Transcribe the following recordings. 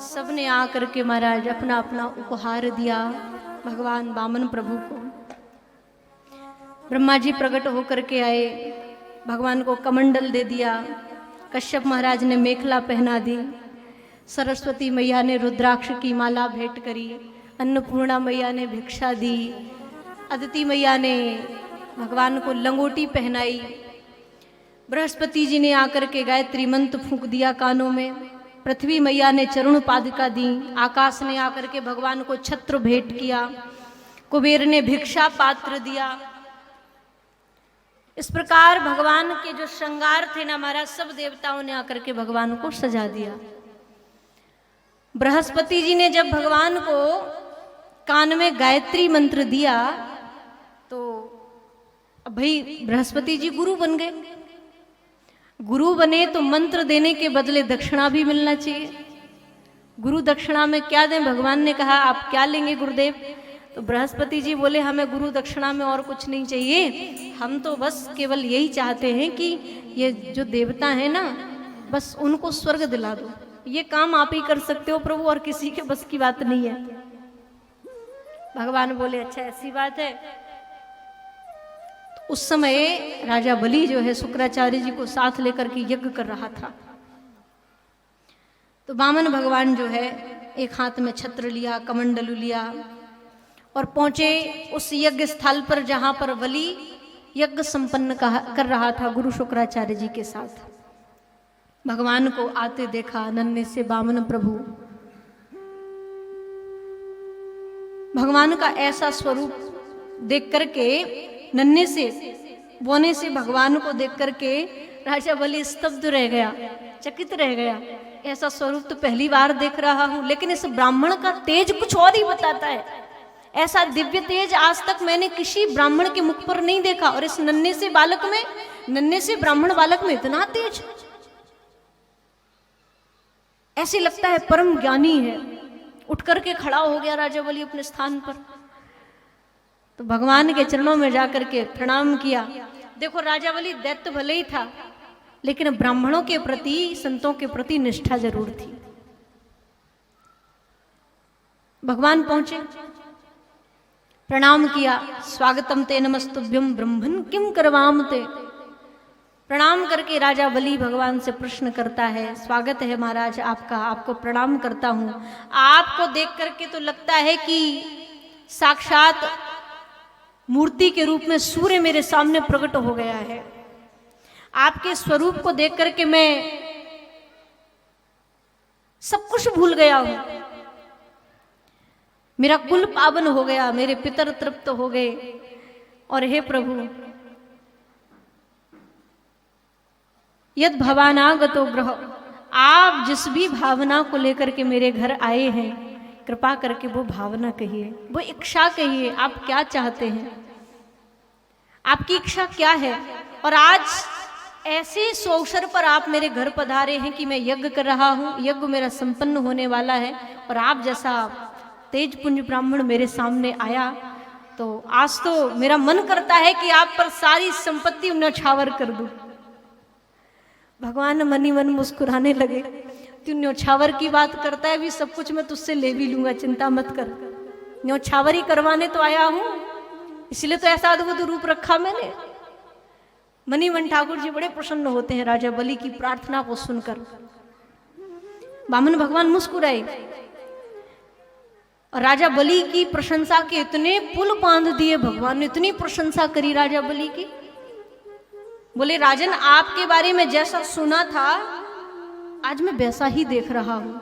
सबने आकर के महाराज अपना अपना उपहार दिया भगवान वामन प्रभु को। ब्रह्मा जी प्रकट होकर के आए, भगवान को कमंडल दे दिया, कश्यप महाराज ने मेखला पहना दी, सरस्वती मैया ने रुद्राक्ष की माला भेंट करी, अन्नपूर्णा मैया ने भिक्षा दी, अदिति मैया ने भगवान को लंगोटी पहनाई, बृहस्पति जी ने आकर के गायत्री मंत्र फूंक दिया कानों में, पृथ्वी मैया ने चरण पादुका दी, आकाश ने आकर के भगवान को छत्र भेंट किया, कुबेर ने भिक्षा पात्र दिया। इस प्रकार भगवान के जो श्रृंगार थे ना महाराज, सब देवताओं ने आकर के भगवान को सजा दिया। बृहस्पति जी ने जब भगवान को कान में गायत्री मंत्र दिया तो अब भाई बृहस्पति जी गुरु बन गए। गुरु बने तो मंत्र देने के बदले दक्षिणा भी मिलना चाहिए। गुरु दक्षिणा में क्या दें? भगवान ने कहा आप क्या लेंगे गुरुदेव? तो बृहस्पति जी बोले हमें गुरु दक्षिणा में और कुछ नहीं चाहिए, हम तो बस केवल यही चाहते हैं कि ये जो देवता है ना, बस उनको स्वर्ग दिला दो। ये काम आप ही कर सकते हो प्रभु, और किसी के बस की बात नहीं है। भगवान बोले अच्छा ऐसी बात है। तो उस समय राजा बलि जो है शुक्राचार्य जी को साथ लेकर के यज्ञ कर रहा था। तो वामन भगवान जो है एक हाथ में छत्र लिया, कमंडलू लिया और पहुंचे उस यज्ञ स्थल पर जहां पर बलि यज्ञ संपन्न कर रहा था गुरु शुक्राचार्य जी के साथ। भगवान को आते देखा नन्हे से वामन प्रभु। भगवान का ऐसा स्वरूप देख करके, नन्हे से बोने से भगवान को देख करके राजा बलि स्तब्ध रह गया, चकित रह गया। ऐसा स्वरूप तो पहली बार देख रहा हूं, लेकिन इस ब्राह्मण का तेज कुछ और ही बताता है। ऐसा दिव्य तेज आज तक मैंने किसी ब्राह्मण के मुख पर नहीं देखा, और इस नन्हे से बालक में, नन्हे से ब्राह्मण बालक में इतना तेज, ऐसे लगता है परम ज्ञानी है। उठ करके खड़ा हो गया राजा बलि अपने स्थान पर। तो भगवान के चरणों में जाकर के प्रणाम किया। देखो राजा बलि दैत्य भले ही था, लेकिन ब्राह्मणों के प्रति, संतों के प्रति निष्ठा जरूर थी। भगवान पहुंचे, प्रणाम किया, स्वागतम ते नमस्तुभ्यम ब्रह्मन् किम करवाम ते। प्रणाम करके राजा बलि भगवान से प्रश्न करता है, स्वागत है महाराज आपका, आपको प्रणाम करता हूं। आपको देख करके तो लगता है कि साक्षात मूर्ति के रूप में सूर्य मेरे सामने प्रकट हो गया है। आपके स्वरूप को देख करके मैं सब कुछ भूल गया हूं। मेरा कुल पावन हो गया, मेरे पितर तृप्त हो गए। और हे प्रभु, यद भवानागतो ग्रह, आप जिस भी भावना को लेकर के मेरे घर आए हैं, कृपा करके वो भावना कहिए, वो इच्छा कहिए। आप क्या चाहते हैं, आपकी इच्छा क्या है? और आज ऐसे अवसर पर आप मेरे घर पधारे हैं कि मैं यज्ञ कर रहा हूं, यज्ञ मेरा संपन्न होने वाला है, और आप जैसा तेज पुंज ब्राह्मण मेरे सामने आया, तो आज तो मेरा मन करता है कि आप पर सारी संपत्ति न्यौछावर कर दूं। भगवान मन ही मन मुस्कुराने लगे। तू न्यौछावर की बात करता है, भी सब कुछ मैं तुझसे ले भी लूंगा, चिंता मत कर। न्यौछावर ही करवाने तो आया हूं, इसलिए तो ऐसा अद्भुत रूप रखा मैंने। मणिमन ठाकुर जी बड़े प्रसन्न होते हैं राजा बलि की प्रार्थना को सुनकर। वामन भगवान मुस्कुराए और राजा बलि की प्रशंसा के इतने पुल बांध दिए भगवान ने, इतनी प्रशंसा करी राजा बलि की। बोले राजन, आपके बारे में जैसा सुना था आज मैं वैसा ही देख रहा हूं।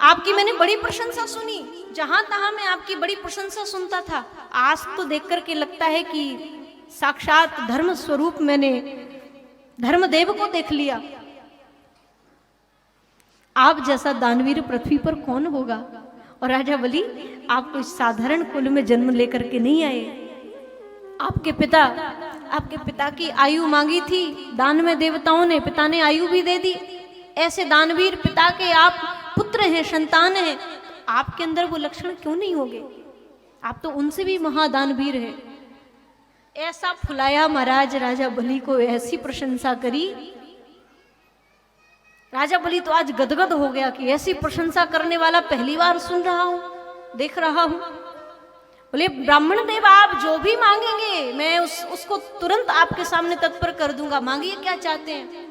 आपकी मैंने बड़ी प्रशंसा सुनी, जहां तहां मैं आपकी बड़ी प्रशंसा सुनता था। आज तो देख करके लगता है कि साक्षात धर्म स्वरूप मैंने धर्मदेव को देख लिया। आप जैसा दानवीर पृथ्वी पर कौन होगा? और राजा बलि, आप कोई साधारण कुल में जन्म लेकर के नहीं आए। आपके पिता की आयु मांगी थी दान में देवताओं ने, पिता ने आयु भी दे दी। ऐसे दानवीर पिता के आप पुत्र हैं, संतान हैं, आपके अंदर वो लक्षण क्यों नहीं होंगे? आप तो उनसे भी महादानवीर है। ऐसा फुलाया महाराज राजा बलि को, ऐसी प्रशंसा करी राजा बलि तो आज गदगद हो गया कि ऐसी प्रशंसा करने वाला पहली बार सुन रहा हूं, देख रहा हूं। बोले ब्राह्मण देव आप जो भी मांगेंगे मैं उसको तुरंत आपके सामने तत्पर कर दूंगा, मांगिए क्या चाहते हैं।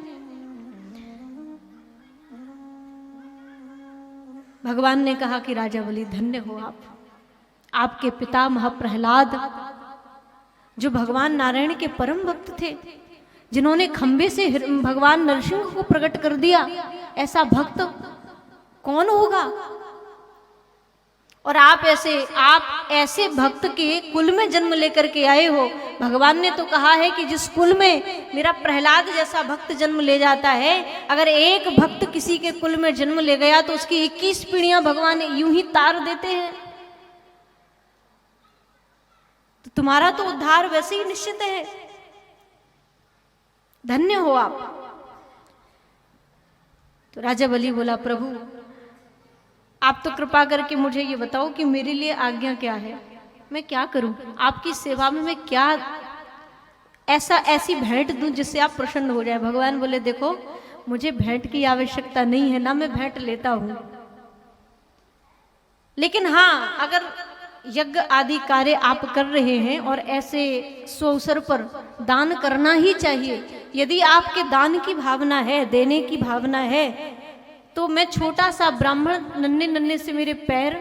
भगवान ने कहा कि राजा बलि धन्य हो आप, आपके पितामह प्रहलाद जो भगवान नारायण के परम भक्त थे, जिन्होंने खंबे से भगवान नरसिंह को प्रकट कर दिया, ऐसा भक्त कौन होगा। और आप ऐसे भक्त के कुल में जन्म लेकर के आए हो। भगवान ने तो कहा है कि जिस कुल में मेरा प्रहलाद जैसा भक्त जन्म ले जाता है, अगर एक भक्त किसी के कुल में जन्म ले गया तो उसकी 21 पीढ़ियां भगवान यूं ही तार देते हैं। तो तुम्हारा तो उद्धार वैसे ही निश्चित है, धन्य हो आप। तो राजा बलि बोला प्रभु आप तो कृपा करके मुझे ये बताओ कि मेरे लिए आज्ञा क्या है, मैं क्या करूं आपकी सेवा में, मैं क्या ऐसी भेंट दूं जिससे आप प्रसन्न हो जाए। भगवान बोले देखो मुझे भेंट की आवश्यकता नहीं है, ना मैं भेंट लेता हूं, लेकिन हाँ अगर यज्ञ आदि कार्य आप कर रहे हैं और ऐसे अवसर पर दान करना ही चाहिए। यदि आपके दान की भावना है, देने की भावना है, तो मैं छोटा सा ब्राह्मण, नन्हे नन्हे से मेरे पैर,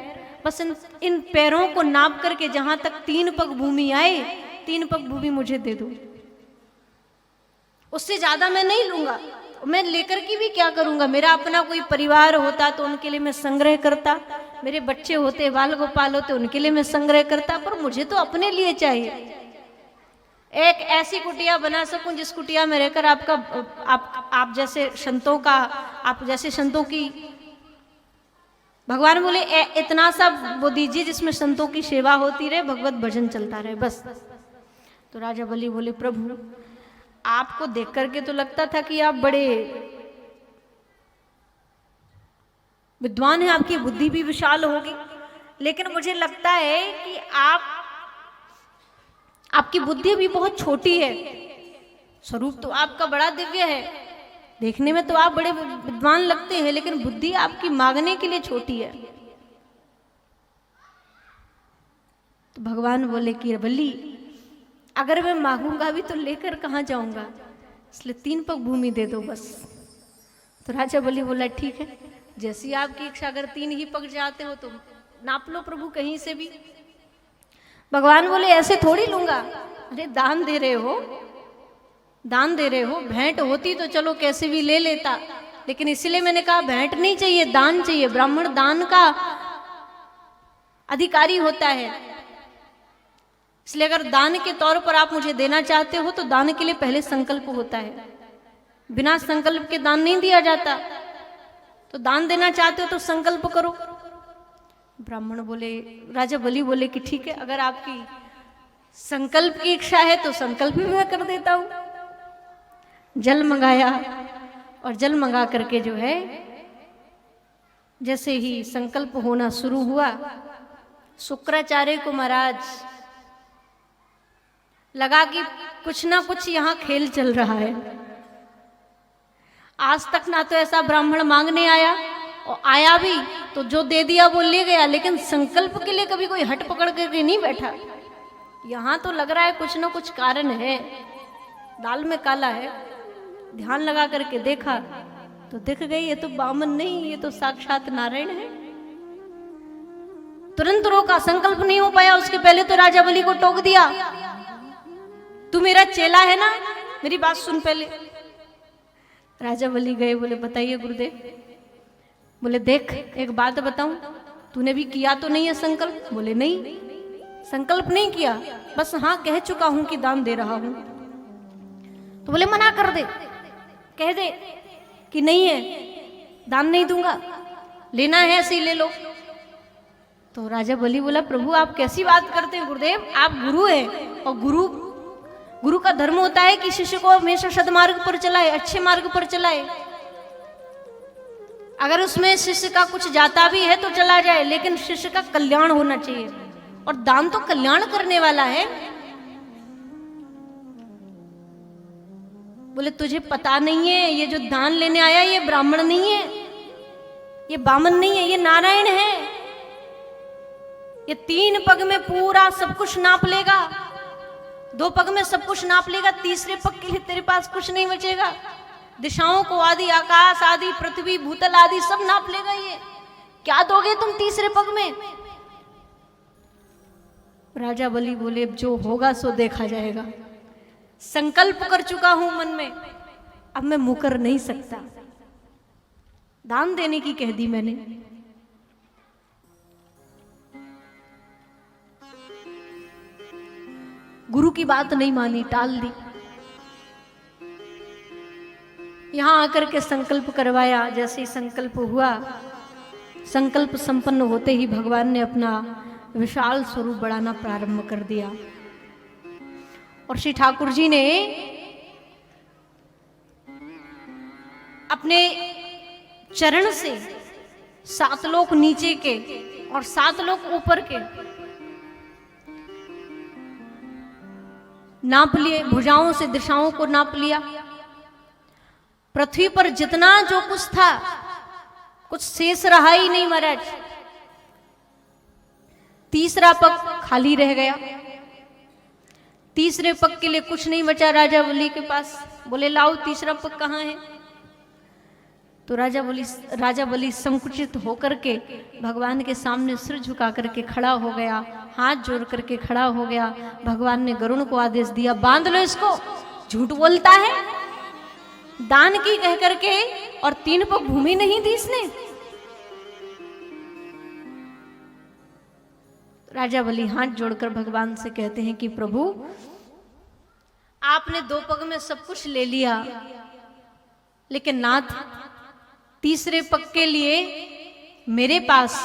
बस इन पैरों को नाप करके जहां तक 3 पग भूमि आए 3 पग भूमि मुझे दे दो, उससे ज्यादा मैं नहीं लूंगा। मैं लेकर के भी क्या करूंगा, मेरा अपना कोई परिवार होता तो उनके लिए मैं संग्रह करता, मेरे बच्चे होते, बाल गोपाल होते, उनके लिए मैं संग्रह करता, पर मुझे तो अपने लिए चाहिए। एक ऐसी कुटिया बना सकूं जिस कुटिया में रहकर आप जैसे संतों की, भगवान बोले इतना सा वो दीजिए जिसमें संतों की सेवा होती रहे, भगवत भजन चलता रहे, बस। तो राजा बलि बोले प्रभु आपको देख करके तो लगता था कि आप बड़े विद्वान हैं, आपकी बुद्धि भी विशाल होगी, लेकिन मुझे लगता है कि आपकी बुद्धि भी बहुत छोटी है। स्वरूप तो आपका बड़ा दिव्य है, देखने में तो आप बड़े विद्वान लगते हैं, लेकिन बुद्धि आपकी मांगने के लिए छोटी है। तो भगवान बोले कि बलि अगर मैं मांगूंगा भी तो लेकर कहाँ जाऊंगा, इसलिए 3 पग भूमि दे दो बस। तो राजा बलि बोला ठीक है, जैसी आपकी इच्छा, अगर 3 ही पग जाते हो तो नाप लो प्रभु कहीं से भी। भगवान बोले ऐसे थोड़ी लूंगा, अरे दान दे रहे हो, भेंट होती तो चलो कैसे भी ले लेता, लेकिन इसलिए मैंने कहा भेंट नहीं चाहिए, दान चाहिए। ब्राह्मण दान का अधिकारी होता है, इसलिए अगर दान के तौर पर आप मुझे देना चाहते हो तो दान के लिए पहले संकल्प होता है, बिना संकल्प के दान नहीं दिया जाता। तो दान देना चाहते हो तो संकल्प करो। ब्राह्मण बोले, राजा बलि बोले कि ठीक है, अगर आपकी संकल्प की इच्छा है तो संकल्प भी मैं कर देता हूं। जल मंगाया और जल मंगा करके जो है जैसे ही संकल्प होना शुरू हुआ, शुक्राचार्य को महाराज लगा कि कुछ ना कुछ यहाँ खेल चल रहा है। आज तक ना तो ऐसा ब्राह्मण मांगने आया, और आया भी तो जो दे दिया वो ले गया, लेकिन संकल्प के लिए कभी कोई हट पकड़ करके नहीं बैठा। यहाँ तो लग रहा है कुछ ना कुछ कारण है, दाल में काला है। ध्यान लगा करके देखा तो दिख गई ये तो बामन नहीं, ये तो साक्षात नारायण है। तुरंत रोका, संकल्प नहीं हो पाया उसके पहले तो राजा बलि को टोक दिया, तू मेरा चेला है ना, मेरी बात सुन पहले। राजा बलि गए, बोले बताइए गुरुदेव। बोले देख एक बात बताऊं, तूने भी किया तो नहीं है संकल्प? बोले नहीं, संकल्प नहीं किया, बस हाँ कह चुका हूं कि दान दे रहा हूं। तो बोले मना कर दे, कह दे कि नहीं है, दान नहीं दूंगा, लेना है ऐसे ही ले लो। तो राजा बलि बोला प्रभु आप कैसी बात करते हैं गुरुदेव, आप गुरु हैं, और गुरु का धर्म होता है कि शिष्य को हमेशा सद्मार्ग पर चलाए, अच्छे मार्ग पर चलाए। अगर उसमें शिष्य का कुछ जाता भी है तो चला जाए, लेकिन शिष्य का कल्याण होना चाहिए, और दान तो कल्याण करने वाला है। बोले तुझे पता नहीं है, ये जो दान लेने आया ये ब्राह्मण नहीं है, ये बामन नहीं है, ये नारायण है। ये 3 पग में पूरा सब कुछ नाप लेगा, 2 पग में सब कुछ नाप लेगा, तीसरे पग के लिए तेरे पास कुछ नहीं बचेगा। दिशाओं को आदि, आकाश आदि, पृथ्वी भूतल आदि सब नाप लेगा। ये क्या दोगे तुम तीसरे पग में? राजा बलि बोले अब जो होगा सो देखा जाएगा, संकल्प कर चुका हूं मन में, अब मैं मुकर नहीं सकता। दान देने की कह दी मैंने। गुरु की बात नहीं मानी, टाल दी। यहां आकर के संकल्प करवाया। जैसे ही संकल्प हुआ, संकल्प संपन्न होते ही भगवान ने अपना विशाल स्वरूप बढ़ाना प्रारंभ कर दिया। और श्री ठाकुर जी ने अपने चरण से 7 लोक नीचे के और 7 लोक ऊपर के नाप लिए, भुजाओं से दिशाओं को नाप लिया। पृथ्वी पर जितना जो कुछ था, कुछ शेष रहा ही नहीं महाराज। तीसरा पग खाली रह गया, तीसरे पग के लिए कुछ नहीं बचा राजा बलि के पास। बोले लाओ तीसरा पग कहाँ है? तो राजा बलि संकुचित होकर के भगवान के सामने सिर झुका करके खड़ा हो गया, हाथ जोड़ करके खड़ा हो गया। भगवान ने गरुण को आदेश दिया, बांध लो इसको, झूठ बोलता है, दान की कह करके और 3 पग भूमि नहीं दी इसने। राजा बलि हाथ जोड़कर भगवान से कहते हैं कि प्रभु आपने 2 पग में सब कुछ ले लिया, लेकिन नाथ तीसरे पग के लिए मेरे पास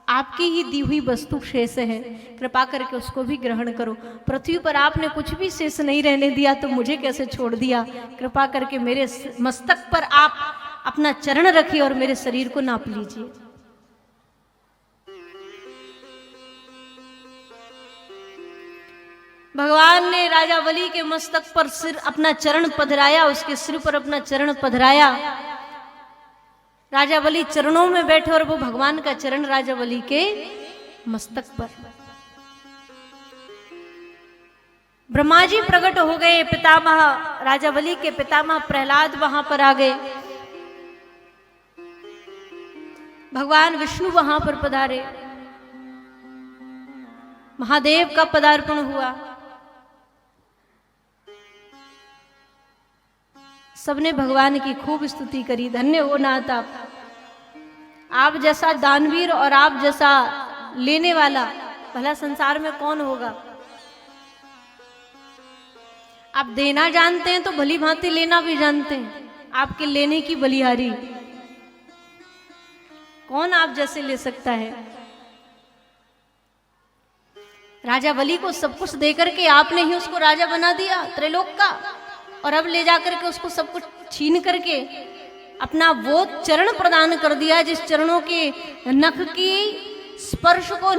आपकी ही दी हुई वस्तु शेष है, कृपा करके उसको भी ग्रहण करो। पृथ्वी पर आपने कुछ भी शेष नहीं रहने दिया तो मुझे कैसे छोड़ दिया? कृपा करके मेरे मस्तक पर आप अपना चरण रखिए और मेरे शरीर को नाप लीजिए। भगवान ने राजा बलि के मस्तक पर सिर अपना चरण पधराया, उसके सिर पर अपना चरण पधराया। राजा बलि चरणों में बैठे और वो भगवान का चरण राजा बलि के मस्तक पर। ब्रह्मा जी प्रकट हो गए, पितामह राजा बलि के पितामह प्रहलाद वहां पर आ गए, भगवान विष्णु वहां पर पधारे, महादेव का पदार्पण हुआ। सबने भगवान की खूब स्तुति करी। धन्य हो नाथ आप जैसा दानवीर और आप जैसा लेने वाला भला संसार में कौन होगा? आप देना जानते हैं तो भली भांति लेना भी जानते हैं, आपके लेने की बलिहारी कौन आप जैसे ले सकता है? राजा बलि को सब कुछ देकर के आपने ही उसको राजा बना दिया त्रिलोक का, और अब ले जाकर के उसको सब कुछ छीन करके अपना वो चरण प्रदान कर दिया जिस चरणों के नख की स्पर्श को,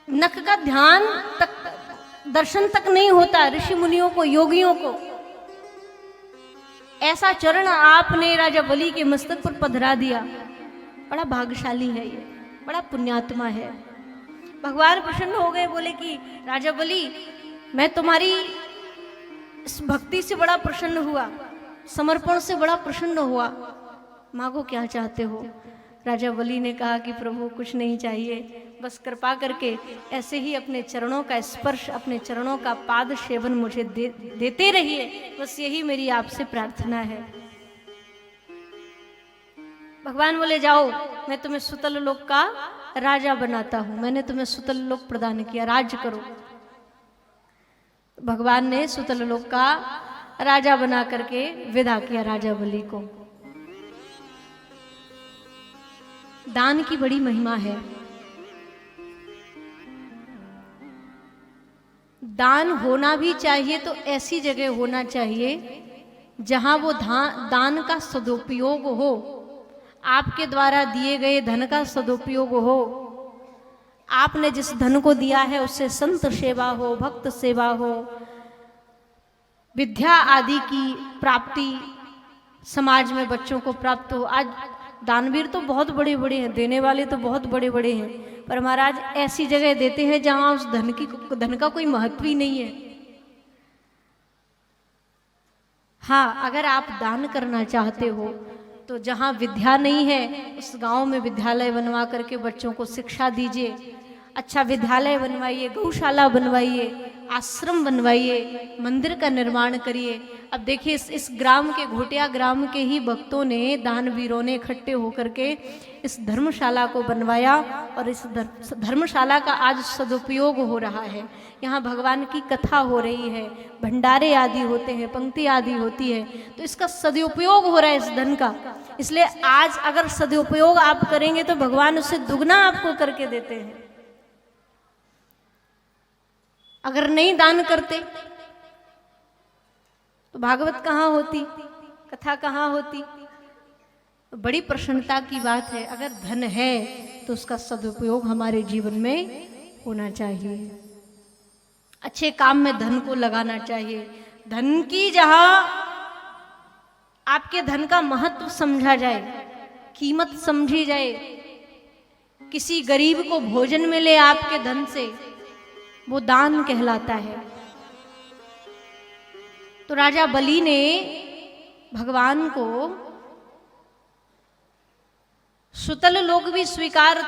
नख का ध्यान तक, दर्शन तक नहीं होता ऋषि मुनियों को, योगियों को। ऐसा चरण आपने राजा बलि के मस्तक पर पधरा दिया। बड़ा भाग्यशाली है ये, बड़ा पुण्यात्मा है। भगवान प्रसन्न हो गए, बोले कि राजा बलि मैं तुम्हारी इस भक्ति से बड़ा प्रसन्न हुआ, समर्पण से बड़ा प्रसन्न हुआ, मांगो क्या चाहते हो? राजा बलि ने कहा कि प्रभु कुछ नहीं चाहिए, बस कृपा करके ऐसे ही अपने चरणों का स्पर्श, अपने चरणों का पाद सेवन मुझे देते रहिए, बस यही मेरी आपसे प्रार्थना है। भगवान बोले जाओ, मैं तुम्हें सुतल लोक का राजा बनाता हूं, मैंने तुम्हें सुतल लोक प्रदान किया, राज्य करो। भगवान ने सुतल लोक का राजा बना करके विदा किया राजा बलि को। दान की बड़ी महिमा है। दान होना भी चाहिए तो ऐसी जगह होना चाहिए जहां वो दान का सदुपयोग हो, आपके द्वारा दिए गए धन का सदुपयोग हो। आपने जिस धन को दिया है उससे संत सेवा हो, भक्त सेवा हो, विद्या आदि की प्राप्ति समाज में बच्चों को प्राप्त हो। आज दानवीर तो बहुत बड़े बड़े हैं, देने वाले तो बहुत बड़े बड़े हैं, पर महाराज ऐसी जगह देते हैं जहां उस धन का कोई महत्व ही नहीं है। हाँ, अगर आप दान करना चाहते हो तो जहाँ विद्या नहीं है उस गांव में विद्यालय बनवा करके बच्चों को शिक्षा दीजिए। अच्छा विद्यालय बनवाइए, गौशाला बनवाइए, आश्रम बनवाइए, मंदिर का निर्माण करिए। अब देखिए इस ग्राम के, घोटिया ग्राम के ही भक्तों ने, दानवीरों ने इकट्ठे होकर के इस धर्मशाला को बनवाया और इस धर्मशाला का आज सदुपयोग हो रहा है। यहाँ भगवान की कथा हो रही है, भंडारे आदि होते हैं, पंक्ति आदि होती है, तो इसका सदुपयोग हो रहा है इस धन का। इसलिए आज अगर सदुपयोग आप करेंगे तो भगवान उससे दुगना आपको करके देते हैं। अगर नहीं दान करते तो भागवत कहाँ होती, कथा कहाँ होती। तो बड़ी प्रसन्नता की बात है, अगर धन है तो उसका सदुपयोग हमारे जीवन में होना चाहिए। अच्छे काम में धन को लगाना चाहिए। धन की जहां आपके धन का महत्व समझा जाए, कीमत समझी जाए, किसी गरीब को भोजन मिले आपके धन से, वो दान कहलाता है। तो राजा बलि ने भगवान को सुतल लोक भी स्वीकार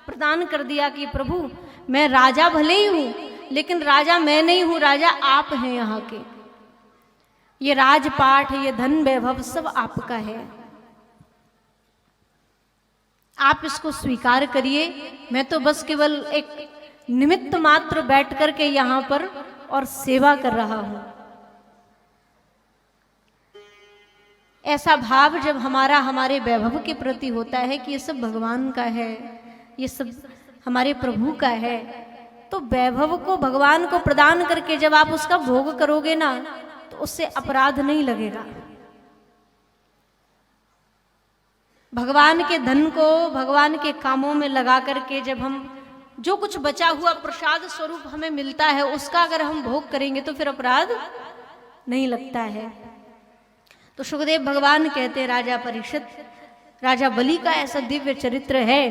प्रदान कर दिया कि प्रभु मैं राजा भले ही हूं, लेकिन राजा मैं नहीं हूं, राजा आप हैं यहाँ के। ये राजपाट, ये धन वैभव सब आपका है, आप इसको स्वीकार करिए। मैं तो बस केवल एक निमित्त मात्र बैठ करके यहाँ पर और सेवा कर रहा हूं। ऐसा भाव जब हमारा हमारे वैभव के प्रति होता है कि ये सब भगवान का है, ये सब हमारे प्रभु का है, तो वैभव को भगवान को प्रदान करके जब आप उसका भोग करोगे ना, तो उससे अपराध नहीं लगेगा। भगवान के धन को भगवान के कामों में लगा करके जब हम जो कुछ बचा हुआ प्रसाद स्वरूप हमें मिलता है उसका अगर हम भोग करेंगे तो फिर अपराध नहीं लगता है। तो सुखदेव भगवान कहते, राजा परीक्षित, राजा बलि का ऐसा दिव्य चरित्र है